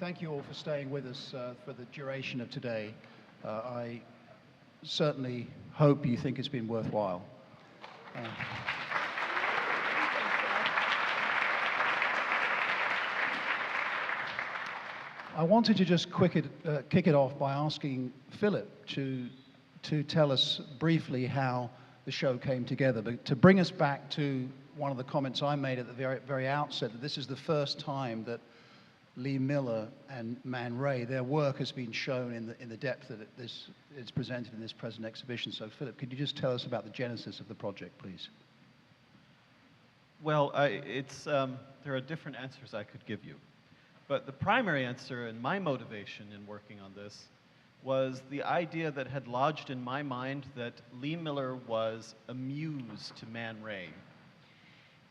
thank you all for staying with us for the duration of today. I certainly hope you think it's been worthwhile. I wanted to just kick it off by asking Philip to tell us briefly how the show came together, but to bring us back to one of the comments I made at the very outset, that this is the first time that Lee Miller and Man Ray, their work has been shown in the depth that it's presented in this present exhibition. So Philip, could you just tell us about the genesis of the project, please? Well, there are different answers I could give you. But the primary answer and my motivation in working on this was the idea that had lodged in my mind that Lee Miller was a muse to Man Ray.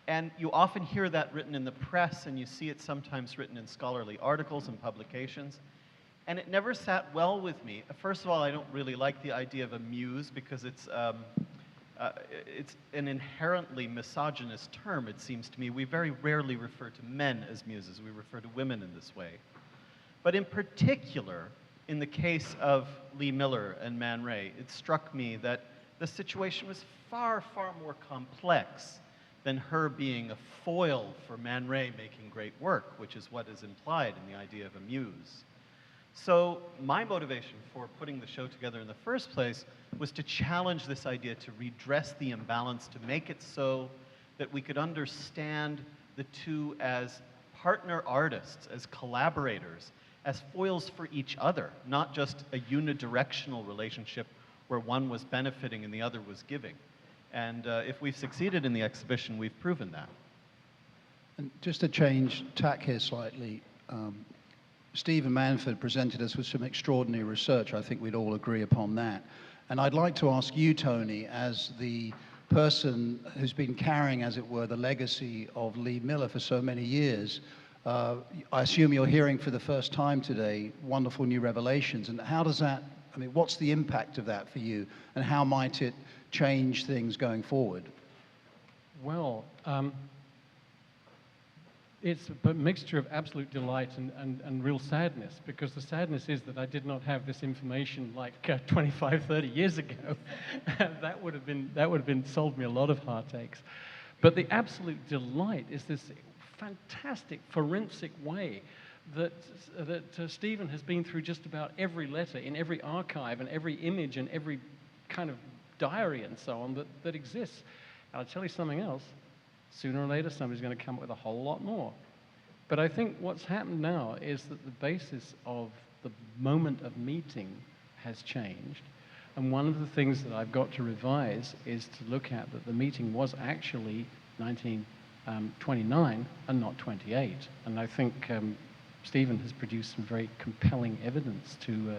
And you often hear that written in the press, and you see it sometimes written in scholarly articles and publications. And it never sat well with me. First of all, I don't really like the idea of a muse because it's an inherently misogynist term, it seems to me. We very rarely refer to men as muses. We refer to women in this way. But in particular, in the case of Lee Miller and Man Ray, it struck me that the situation was far, far more complex than her being a foil for Man Ray making great work, which is what is implied in the idea of a muse. So my motivation for putting the show together in the first place was to challenge this idea, to redress the imbalance, to make it so that we could understand the two as partner artists, as collaborators, as foils for each other, not just a unidirectional relationship where one was benefiting and the other was giving. And if we've succeeded in the exhibition, we've proven that. And just to change tack here slightly, Stephen Manford presented us with some extraordinary research. I think we'd all agree upon that. And I'd like to ask you, Tony, as the person who's been carrying, as it were, the legacy of Lee Miller for so many years, I assume you're hearing for the first time today wonderful new revelations. And how does that, I mean, what's the impact of that for you? And how might it change things going forward? Well, it's a mixture of absolute delight and real sadness, because the sadness is that I did not have this information like 25, 30 years ago. that would have been solved me a lot of heartaches. But the absolute delight is this fantastic forensic way that Stephen has been through just about every letter in every archive and every image and every kind of diary and so on that exists. And I'll tell you something else. Sooner or later, somebody's going to come up with a whole lot more. But I think what's happened now is that the basis of the moment of meeting has changed. And one of the things that I've got to revise is to look at that the meeting was actually 1929 and not 28. And I think Stephen has produced some very compelling evidence to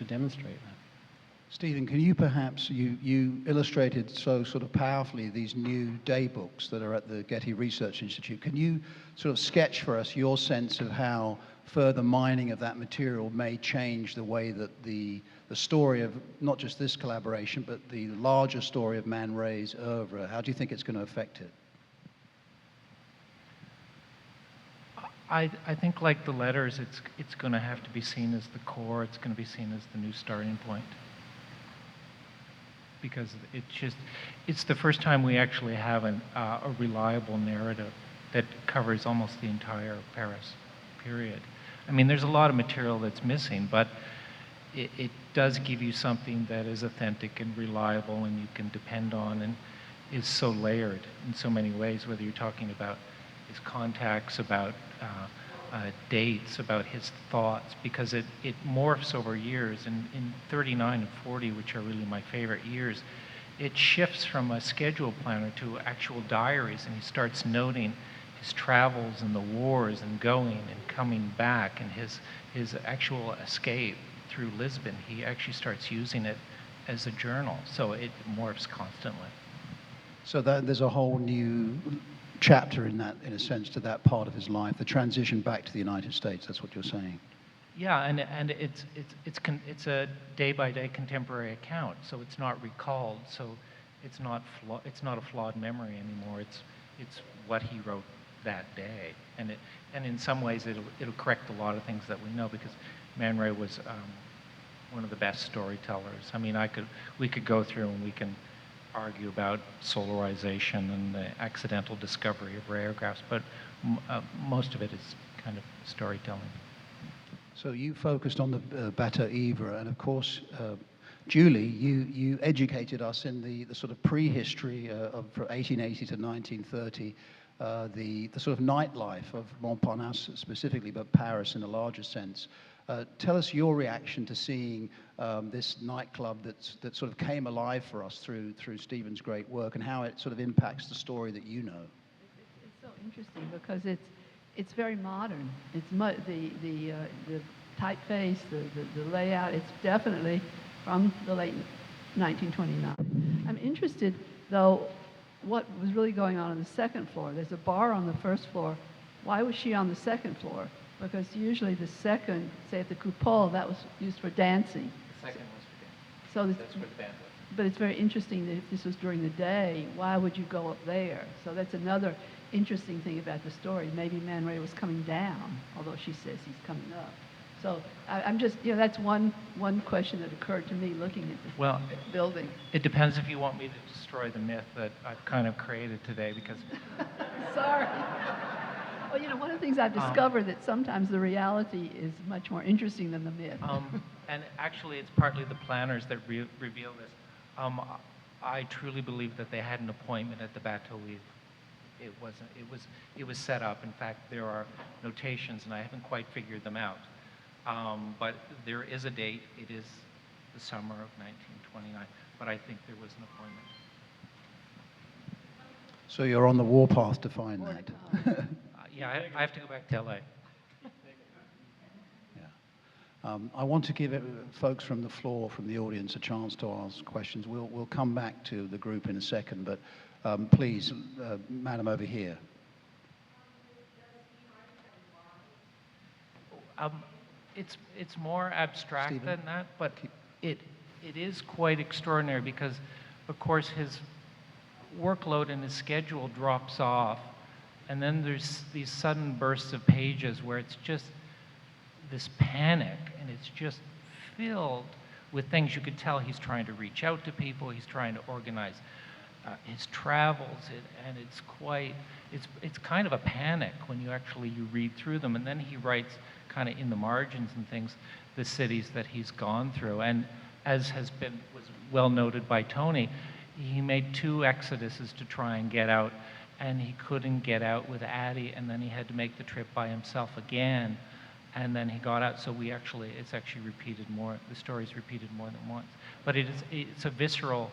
demonstrate that. Stephen, can you perhaps, you illustrated so sort of powerfully these new day books that are at the Getty Research Institute. Can you sort of sketch for us your sense of how further mining of that material may change the way that the story of not just this collaboration, but the larger story of Man Ray's oeuvre, how do you think it's going to affect it? I think, like the letters, it's going to have to be seen as the core. It's going to be seen as the new starting point. Because it's the first time we actually have a reliable narrative that covers almost the entire Paris period. I mean, there's a lot of material that's missing, but it does give you something that is authentic and reliable and you can depend on, and is so layered in so many ways, whether you're talking about his contacts, about dates, about his thoughts, because it morphs over years. And in 39 and 40, which are really my favorite years, it shifts from a schedule planner to actual diaries, and he starts noting his travels and the wars and going and coming back and his actual escape through Lisbon. He actually starts using it as a journal, so it morphs constantly. So there's a whole new chapter in that, in a sense, to that part of his life, the transition back to the United States. That's what you're saying. Yeah, and it's a day-by-day contemporary account, so it's not recalled, so it's not a flawed memory anymore. It's what he wrote that day. And in some ways, it'll correct a lot of things that we know, because Man Ray was one of the best storytellers. I mean, we could go through and we can argue about solarization and the accidental discovery of rayographs, but most of it is kind of storytelling. So you focused on the Bateau Ivre, and of course, Julie, you educated us in the sort of prehistory of 1880 to 1930, the sort of nightlife of Montparnasse specifically, but Paris in a larger sense. Tell us your reaction to seeing this nightclub that sort of came alive for us through Stephen's great work, and how it sort of impacts the story that you know. It's so interesting because it's very modern. It's the typeface, the layout. It's definitely from the late 1929. I'm interested, though, what was really going on the second floor. There's a bar on the first floor. Why was she on the second floor? Because usually the second, say at the Coupole, that was used for dancing. The second was for dancing. So that's where the band was. But it's very interesting that if this was during the day, why would you go up there? So that's another interesting thing about the story. Maybe Man Ray was coming down, although she says he's coming up. So I'm just, that's one question that occurred to me looking at this building. It depends if you want me to destroy the myth that I've kind of created today, because... Sorry. Well, one of the things I've discovered that sometimes the reality is much more interesting than the myth. And actually, it's partly the planners that reveal this. I truly believe that they had an appointment at the Bateau Ivre. It wasn't. It was set up. In fact, there are notations, and I haven't quite figured them out. But there is a date. It is the summer of 1929. But I think there was an appointment. So you're on the warpath to find that. Yeah, I have to go back to LA. Yeah. I want to give folks from the floor, from the audience, a chance to ask questions. We'll come back to the group in a second, but please, madam over here. It's more abstract Stephen? than that, but it is quite extraordinary because, of course, his workload and his schedule drops off. And then there's these sudden bursts of pages where it's just this panic, and it's just filled with things. You could tell he's trying to reach out to people, he's trying to organize his travels, and it's kind of a panic when you read through them. And then he writes kind of in the margins and things, the cities that he's gone through. And as was well noted by Tony, he made 2 exoduses to try and get out, and he couldn't get out with Addie, and then he had to make the trip by himself again, and then he got out. So it's actually repeated more. The story's repeated more than once. But it's a visceral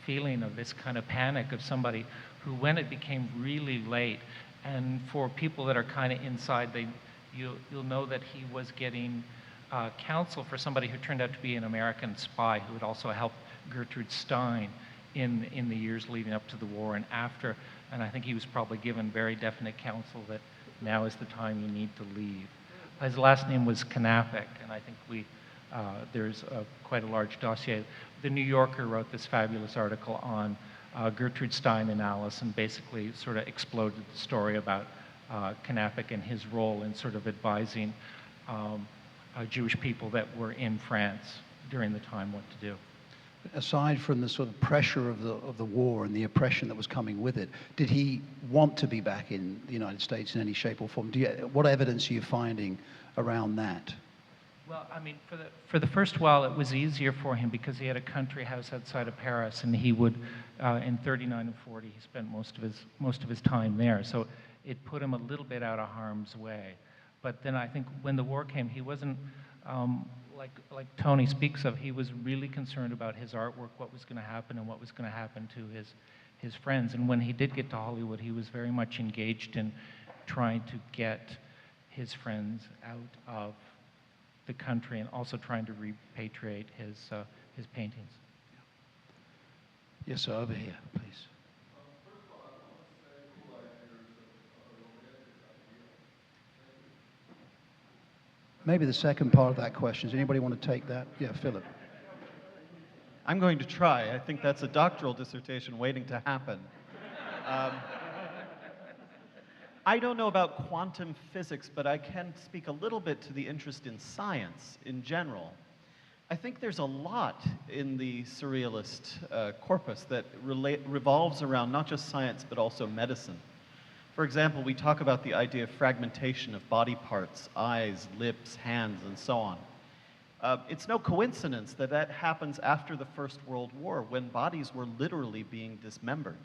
feeling of this kind of panic of somebody who, when it became really late, and for people that are kind of inside, you'll know that he was getting counsel for somebody who turned out to be an American spy who had also helped Gertrude Stein in the years leading up to the war and after. And I think he was probably given very definite counsel that now is the time you need to leave. His last name was Knappich, and I think there's quite a large dossier. The New Yorker wrote this fabulous article on Gertrude Stein and Alice, and basically sort of exploded the story about Knappich and his role in sort of advising Jewish people that were in France during the time what to do. Aside from the sort of pressure of the war and the oppression that was coming with it, did he want to be back in the United States in any shape or form? What evidence are you finding around that? Well, I mean, for the first while, it was easier for him because he had a country house outside of Paris, and he would, in 39 and 40, he spent most of his time there. So it put him a little bit out of harm's way. But then I think when the war came, he wasn't, like Tony speaks of, he was really concerned about his artwork, what was going to happen and what was going to happen to his friends. And when he did get to Hollywood, he was very much engaged in trying to get his friends out of the country and also trying to repatriate his paintings. Yes, sir, over here, please. Maybe the second part of that question. Does anybody want to take that? Yeah, Philip. I'm going to try. I think that's a doctoral dissertation waiting to happen. I don't know about quantum physics, but I can speak a little bit to the interest in science in general. I think there's a lot in the surrealist corpus that revolves around not just science, but also medicine. For example, we talk about the idea of fragmentation of body parts, eyes, lips, hands, and so on. It's no coincidence that that happens after the First World War, when bodies were literally being dismembered.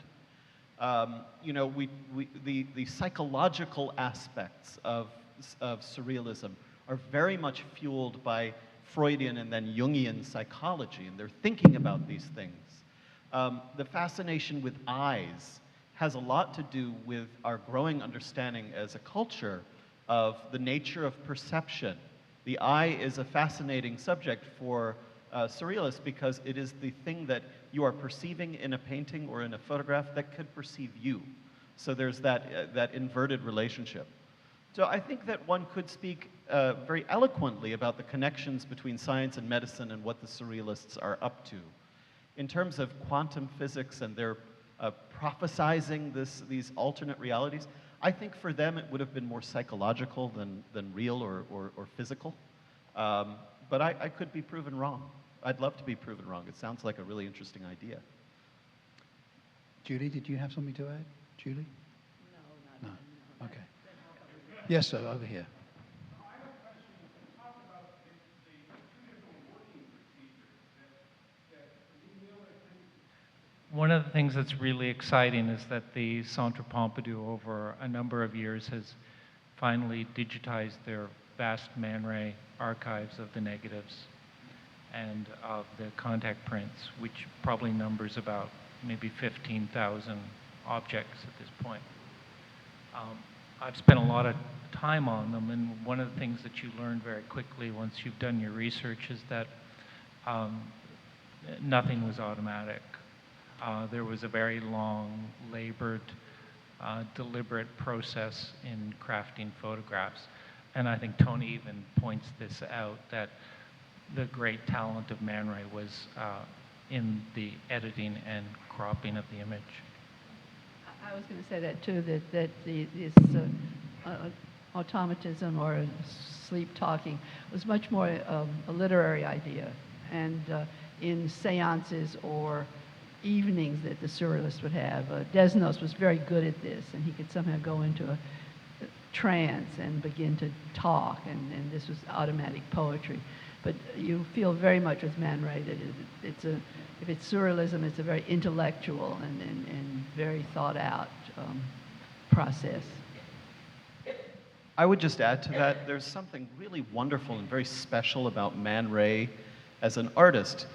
You know, the psychological aspects of surrealism are very much fueled by Freudian and then Jungian psychology, and they're thinking about these things. The fascination with eyes has a lot to do with our growing understanding as a culture of the nature of perception. The eye is a fascinating subject for surrealists because it is the thing that you are perceiving in a painting or in a photograph that could perceive you. So there's that inverted relationship. So I think that one could speak very eloquently about the connections between science and medicine and what the surrealists are up to. In terms of quantum physics and their prophesizing these alternate realities, I think for them it would have been more psychological than real or physical. But I could be proven wrong. I'd love to be proven wrong. It sounds like a really interesting idea. Julie, did you have something to add? Julie? No, No. Okay. Yes, sir, over here. One of the things that's really exciting is that the Centre Pompidou over a number of years has finally digitized their vast Man Ray archives of the negatives and of the contact prints, which probably numbers about maybe 15,000 objects at this point. I've spent a lot of time on them, and one of the things that you learn very quickly once you've done your research is that nothing was automatic. There was a very long, labored, deliberate process in crafting photographs. And I think Tony even points this out, that the great talent of Man Ray was in the editing and cropping of the image. I was going to say that too, that this automatism or sleep talking was much more a literary idea. And in seances or evenings that the surrealists would have, Desnos was very good at this, and he could somehow go into a trance and begin to talk, and this was automatic poetry. But you feel very much with Man Ray that if it's surrealism, it's a very intellectual and very thought out process. I would just add to that, there's something really wonderful and very special about Man Ray as an artist.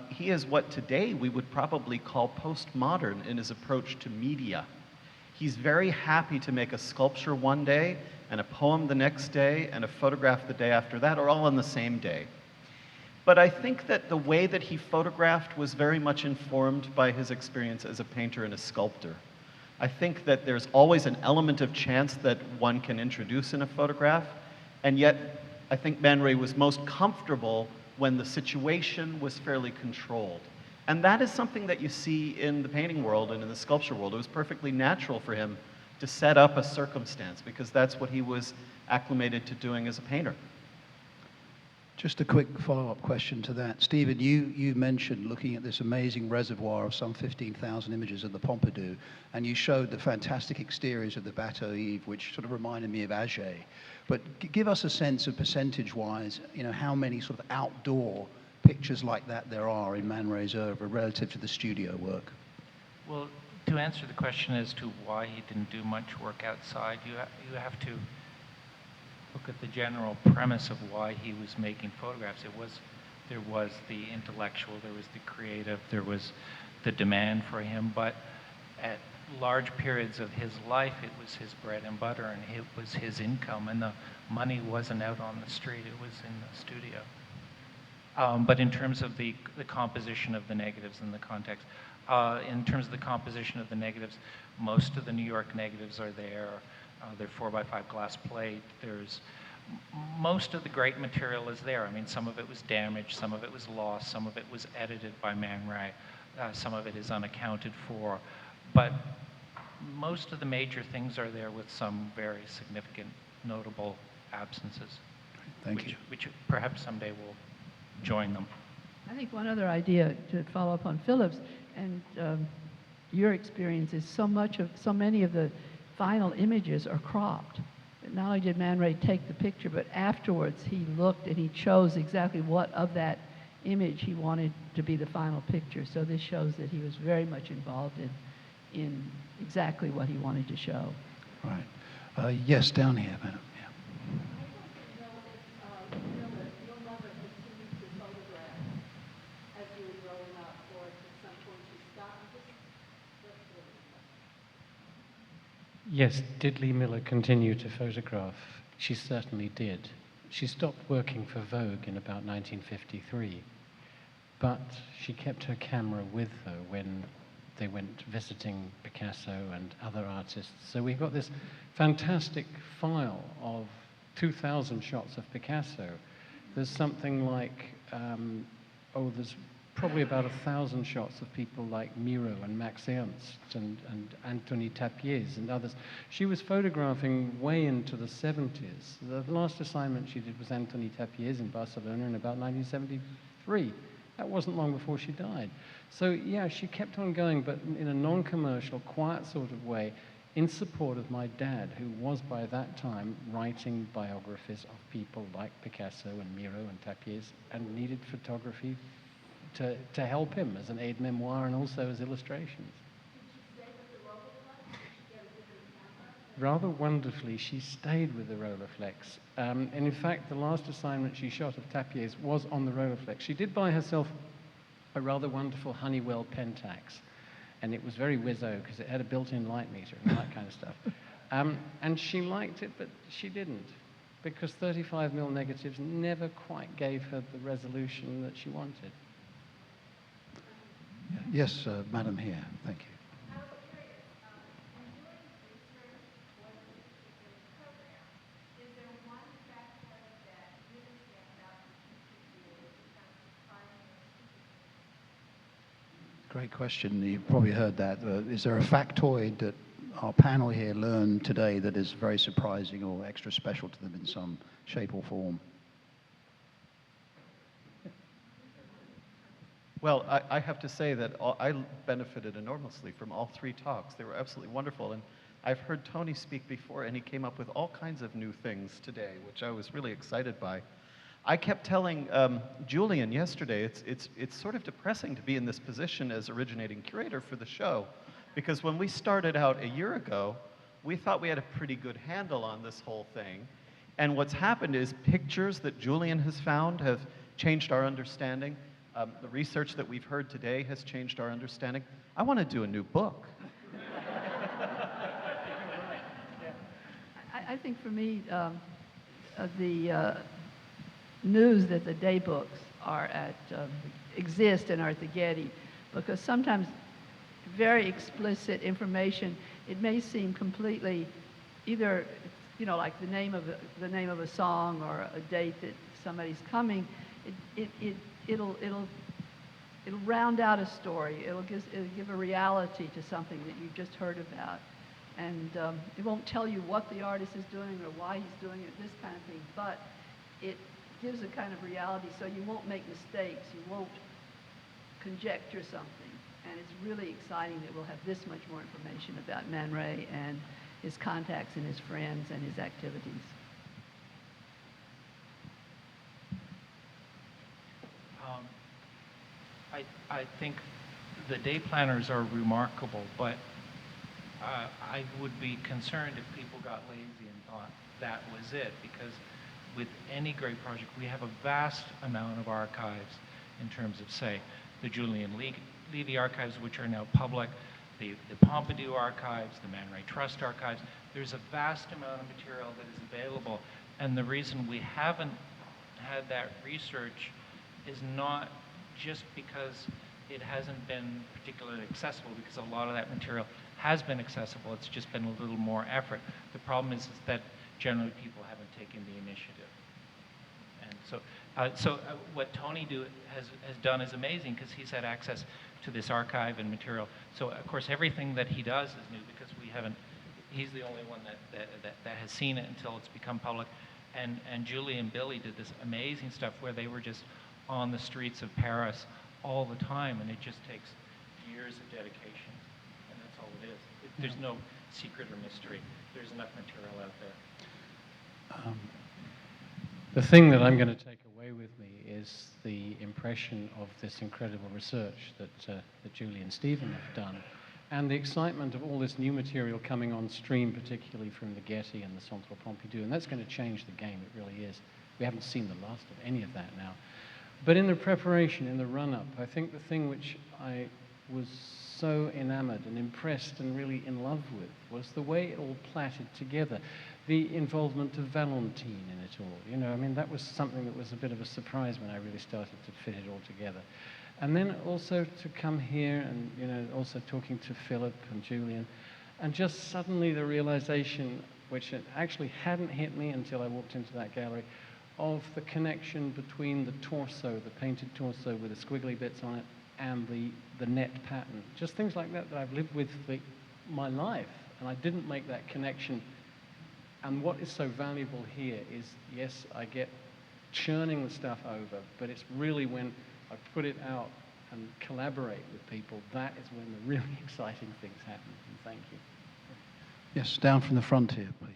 He is what today we would probably call postmodern in his approach to media. He's very happy to make a sculpture one day, and a poem the next day, and a photograph the day after that, or all on the same day. But I think that the way that he photographed was very much informed by his experience as a painter and a sculptor. I think that there's always an element of chance that one can introduce in a photograph, and yet I think Man Ray was most comfortable when the situation was fairly controlled. And that is something that you see in the painting world and in the sculpture world. It was perfectly natural for him to set up a circumstance because that's what he was acclimated to doing as a painter. Just a quick follow-up question to that. Stephen, you mentioned looking at this amazing reservoir of some 15,000 images of the Pompidou, and you showed the fantastic exteriors of the Bateau Eve, which sort of reminded me of Auger. But give us a sense of percentage-wise, you know, how many sort of outdoor pictures like that there are in Man Ray's oeuvre relative to the studio work? Well, to answer the question as to why he didn't do much work outside, you have to look at the general premise of why he was making photographs. There was the intellectual, there was the creative, there was the demand for him, but at large periods of his life, it was his bread and butter, and it was his income, and the money wasn't out on the street, it was in the studio. But in terms of the composition of the negatives and the context, in terms of the composition of the negatives, most of the New York negatives are there. They're 4x5 glass plate. Most of the great material is there. I mean, some of it was damaged, some of it was lost, some of it was edited by Man Ray, some of it is unaccounted for. But Most of the major things are there with some very significant, notable absences. Thank you. Which perhaps someday will join them. I think one other idea to follow up on Philip's and your experience is so many of the final images are cropped. Not only did Man Ray take the picture, but afterwards he looked and he chose exactly what of that image he wanted to be the final picture. So this shows that he was very much involved in exactly what he wanted to show. Right. Yes, down here, madam. Yeah. Yes, did Lee Miller continue to photograph? She certainly did. She stopped working for Vogue in about 1953, but she kept her camera with her when they went visiting Picasso and other artists. So we've got this fantastic file of 2,000 shots of Picasso. There's something like, there's probably about 1,000 shots of people like Miro and Max Ernst and Antony Tapier's and others. She was photographing way into the 70s. The last assignment she did was Antony Tapier's in Barcelona in about 1973. That wasn't long before she died. So yeah, she kept on going, but in a non-commercial, quiet sort of way, in support of my dad, who was by that time writing biographies of people like Picasso and Miro and Tapier's and needed photography to help him as an aide-memoire and also as illustrations. Rather wonderfully, she stayed with the Rolleiflex. And in fact, the last assignment she shot of Tapier's was on the Rolleiflex. She did buy herself a rather wonderful Honeywell Pentax, and it was very whizzo because it had a built-in light meter and that kind of stuff. And she liked it, but she didn't, because 35mm negatives never quite gave her the resolution that she wanted. Yes, madam here. Thank you. Great question. You've probably heard that. Is there a factoid that our panel here learned today that is very surprising or extra special to them in some shape or form? Well, I have to say that I benefited enormously from all three talks. They were absolutely wonderful. And I've heard Tony speak before, and he came up with all kinds of new things today, which I was really excited by. I kept telling Julian yesterday, it's sort of depressing to be in this position as originating curator for the show, because when we started out a year ago, we thought we had a pretty good handle on this whole thing. And what's happened is pictures that Julian has found have changed our understanding. The research that we've heard today has changed our understanding. I want to do a new book. I think for me, the news that the day books are exist and are at the Getty, because sometimes very explicit information, it may seem completely either, like the name of a song or a date that somebody's coming. It'll round out a story. It'll give a reality to something that you've just heard about. And it won't tell you what the artist is doing or why he's doing it, this kind of thing, but it gives a kind of reality so you won't make mistakes, you won't conjecture something. And it's really exciting that we'll have this much more information about Man Ray and his contacts and his friends and his activities. I think the day planners are remarkable, but I would be concerned if people got lazy and thought that was it, because with any great project, we have a vast amount of archives in terms of, say, the Julian Levy archives, which are now public, the Pompidou archives, the Man Ray Trust archives. There's a vast amount of material that is available, and the reason we haven't had that research is not just because it hasn't been particularly accessible, because a lot of that material has been accessible. It's just been a little more effort. The problem is that generally people haven't taken the initiative. And So what Tony has done is amazing because he's had access to this archive and material. So of course everything that he does is new because we haven't. He's the only one that has seen it until it's become public. And Julie and Billy did this amazing stuff where they were just on the streets of Paris all the time, and it just takes years of dedication, and that's all it is. There's no secret or mystery. There's enough material out there. The thing that I'm going to take away with me is the impression of this incredible research that Julie and Stephen have done, and the excitement of all this new material coming on stream, particularly from the Getty and the Centre Pompidou, and that's going to change the game, it really is. We haven't seen the last of any of that now. But in the preparation, in the run-up, I think the thing which I was so enamored and impressed and really in love with was the way it all plaited together. The involvement of Valentine in it all. You know, I mean, that was something that was a bit of a surprise when I really started to fit it all together. And then also to come here and, you know, also talking to Philip and Julian, and just suddenly the realization, which it actually hadn't hit me until I walked into that gallery, of the connection between the torso, the painted torso with the squiggly bits on it, and the net pattern. Just things like that I've lived with my life, and I didn't make that connection. And what is so valuable here is, yes, I get churning the stuff over, but it's really when I put it out and collaborate with people, that is when the really exciting things happen. And thank you. Yes, down from the front here, please.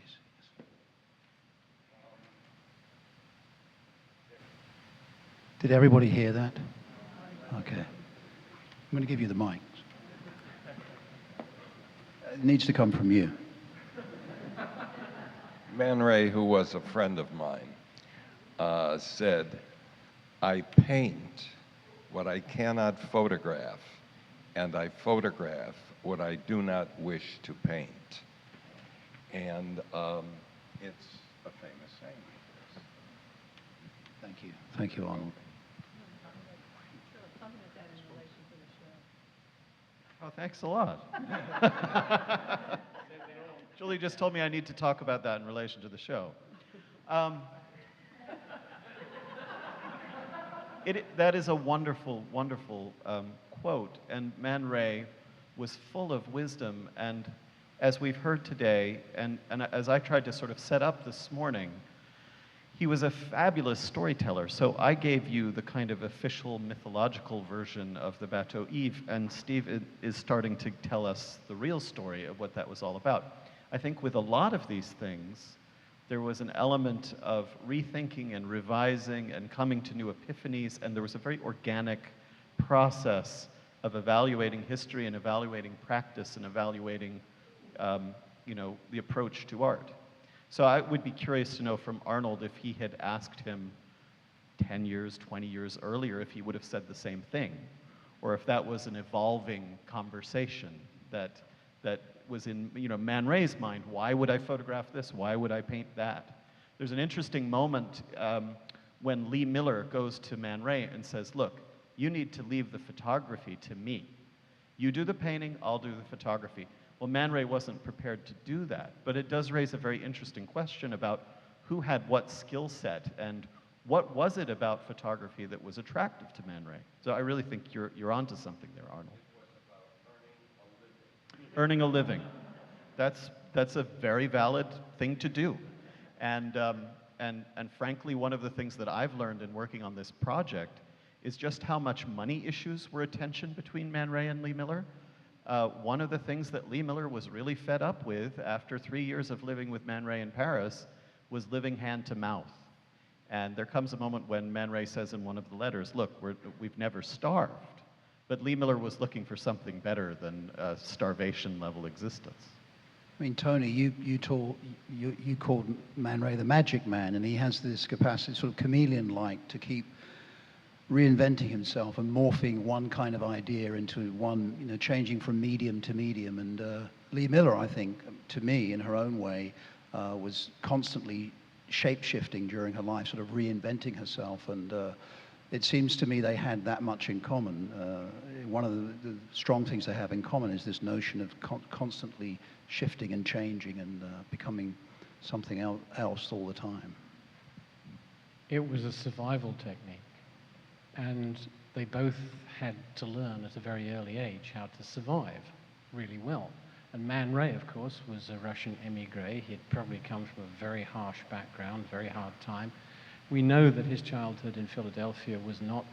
Did everybody hear that? Okay. I'm going to give you the mic. It needs to come from you. Man Ray, who was a friend of mine, said, "I paint what I cannot photograph, and I photograph what I do not wish to paint." And it's a famous saying. Thank you. Thank you, Arnold. Oh, thanks a lot. Julie just told me I need to talk about that in relation to the show. That is a wonderful, wonderful quote, and Man Ray was full of wisdom, and as we've heard today, and as I tried to sort of set up this morning, he was a fabulous storyteller. So I gave you the kind of official mythological version of the Bateau Eve, and Steve is starting to tell us the real story of what that was all about. I think with a lot of these things, there was an element of rethinking and revising and coming to new epiphanies, and there was a very organic process of evaluating history and evaluating practice and evaluating, you know, the approach to art. So I would be curious to know from Arnold if he had asked him 10 years, 20 years earlier, if he would have said the same thing, or if that was an evolving conversation that was in, you know, Man Ray's mind. Why would I photograph this? Why would I paint that? There's an interesting moment when Lee Miller goes to Man Ray and says, "Look, you need to leave the photography to me. You do the painting, I'll do the photography." Well, Man Ray wasn't prepared to do that, but it does raise a very interesting question about who had what skill set and what was it about photography that was attractive to Man Ray. So I really think you're onto something there, Arnold. It was about Earning a living. That's a very valid thing to do. And frankly, one of the things that I've learned in working on this project is just how much money issues were at tension between Man Ray and Lee Miller. One of the things that Lee Miller was really fed up with after 3 years of living with Man Ray in Paris was living hand to mouth. And there comes a moment when Man Ray says in one of the letters, "Look, we've never starved." But Lee Miller was looking for something better than a starvation level existence. I mean, Tony, you called Man Ray the magic man, and he has this capacity, sort of chameleon-like, to keep reinventing himself and morphing one kind of idea into one, you know, changing from medium to medium. And Lee Miller, I think, to me, in her own way, was constantly shape-shifting during her life, sort of reinventing herself. And it seems to me they had that much in common. One of the strong things they have in common is this notion of constantly shifting and changing and becoming something else all the time. It was a survival technique. And they both had to learn at a very early age how to survive really well. And Man Ray, of course, was a Russian émigré. He'd probably come from a very harsh background, very hard time. We know that his childhood in Philadelphia was not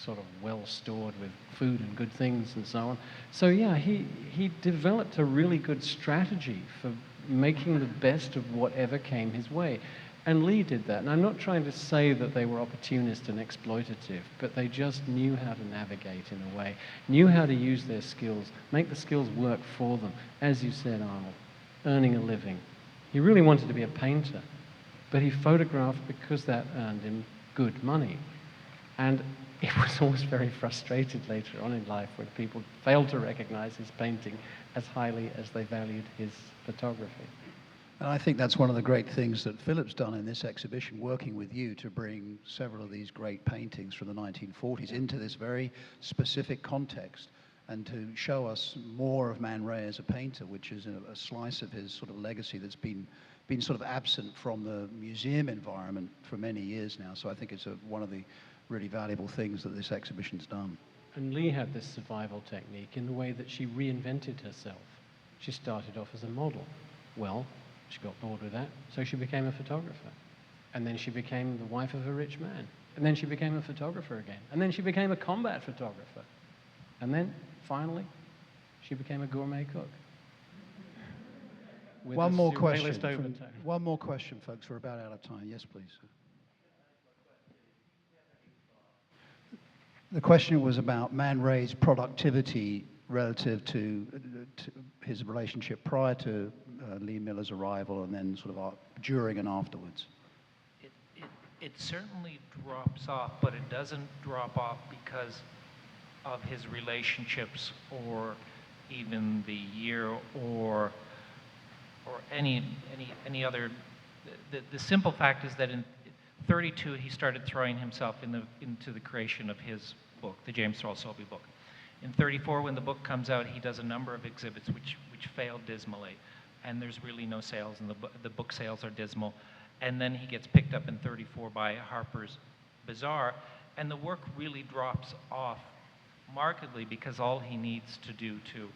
sort of well stored with food and good things and so on. So yeah, he developed a really good strategy for making the best of whatever came his way. And Lee did that. And I'm not trying to say that they were opportunist and exploitative, but they just knew how to navigate in a way, knew how to use their skills, make the skills work for them. As you said, Arnold, earning a living. He really wanted to be a painter, but he photographed because that earned him good money. And he was always very frustrated later on in life when people failed to recognize his painting as highly as they valued his photography. And I think that's one of the great things that Philip's done in this exhibition, working with you to bring several of these great paintings from the 1940s into this very specific context and to show us more of Man Ray as a painter, which is a slice of his sort of legacy that's been sort of absent from the museum environment for many years now. So I think it's one of the really valuable things that this exhibition's done. And Lee had this survival technique in the way that she reinvented herself. She started off as a model. Well, she got bored with that, so she became a photographer. And then she became the wife of a rich man. And then she became a photographer again. And then she became a combat photographer. And then, finally, she became a gourmet cook. One more question. One more question, folks. We're about out of time. Yes, please. The question was about Man Ray's productivity relative to his relationship prior to Lee Miller's arrival and then sort of during and afterwards. It certainly drops off, but it doesn't drop off because of his relationships or even the year or any other. The simple fact is that in 32 he started throwing himself into the creation of his book, the James Thurl Sobey book. In 34, when the book comes out, he does a number of exhibits which fail dismally, and there's really no sales, and the book sales are dismal. And then he gets picked up in 34 by Harper's Bazaar, and the work really drops off markedly because all he needs to do to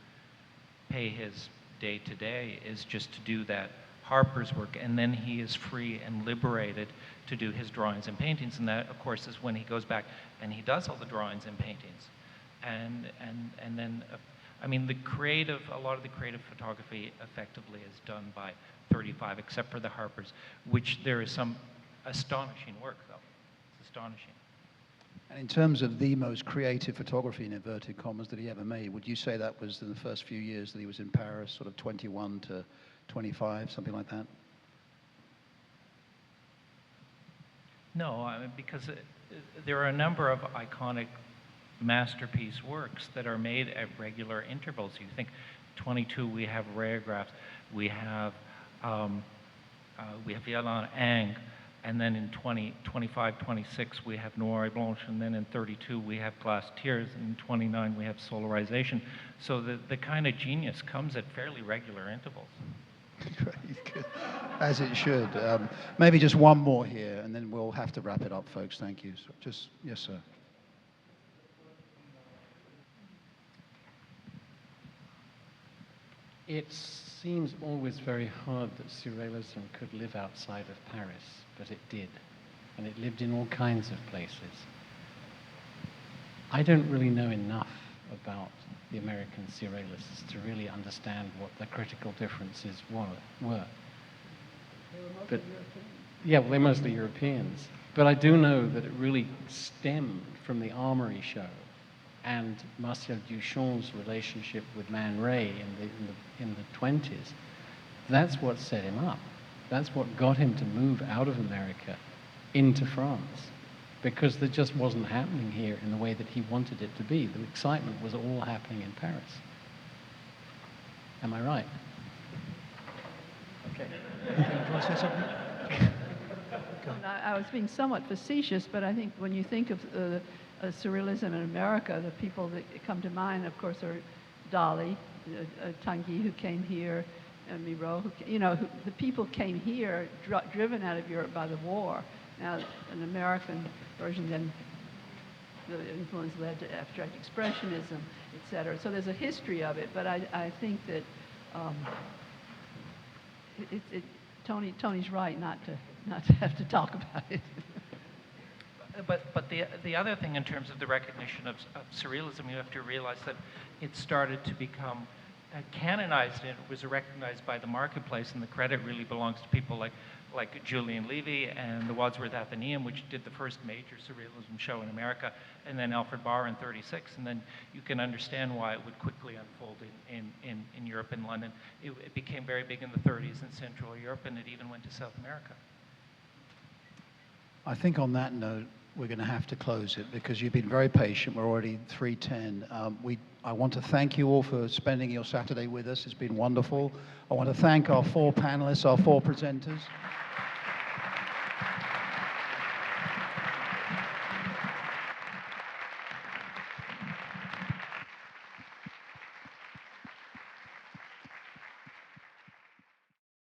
pay his day-to-day is just to do that Harper's work, and then he is free and liberated to do his drawings and paintings. And that, of course, is when he goes back and he does all the drawings and paintings. And then, I mean, a lot of the creative photography effectively is done by 35, except for the Harpers, which there is some astonishing work, though. It's astonishing. And in terms of the most creative photography, in inverted commas, that he ever made, would you say that was in the first few years that he was in Paris, sort of 21 to 25, something like that? No, I mean, because there are a number of iconic masterpiece works that are made at regular intervals. You think 22, we have rayographs, we have Violon Ang, and then in 25, 26, we have Noir et Blanche, and then in 32, we have Glass Tears, and in 29, we have Solarization. So the kind of genius comes at fairly regular intervals. Great, as it should. Maybe just one more here, and then we'll have to wrap it up, folks. Thank you. So just, yes, sir. It seems always very hard that Surrealism could live outside of Paris, but it did. And it lived in all kinds of places. I don't really know enough about the American Surrealists to really understand what the critical differences were. They were mostly Europeans. Yeah, well, they're mostly Europeans. But I do know that it really stemmed from the Armory show and Marcel Duchamp's relationship with Man Ray in the 20s. That's what set him up. That's what got him to move out of America into France, because there just wasn't happening here in the way that he wanted it to be. The excitement was all happening in Paris. Am I right? Okay. Do you want to say something? I was being somewhat facetious, but I think when you think of Surrealism in America, the people that come to mind, of course, are Dali, Tanguy, who came here, and Miro, the people came here driven out of Europe by the war. Now, an American version, then the influence led to abstract expressionism, et cetera. So there's a history of it, but I think that Tony's right not to have to talk about it. But the other thing in terms of the recognition of surrealism, you have to realize that it started to become canonized and it was recognized by the marketplace, and the credit really belongs to people like Julian Levy and the Wadsworth Athenaeum, which did the first major surrealism show in America, and then Alfred Barr in '36, and then you can understand why it would quickly unfold in Europe and London. It became very big in the '30s in Central Europe, and it even went to South America. I think on that note, we're going to have to close it because you've been very patient. We're already 3:10. I want to thank you all for spending your Saturday with us. It's been wonderful. I want to thank our 4 panelists, our 4 presenters.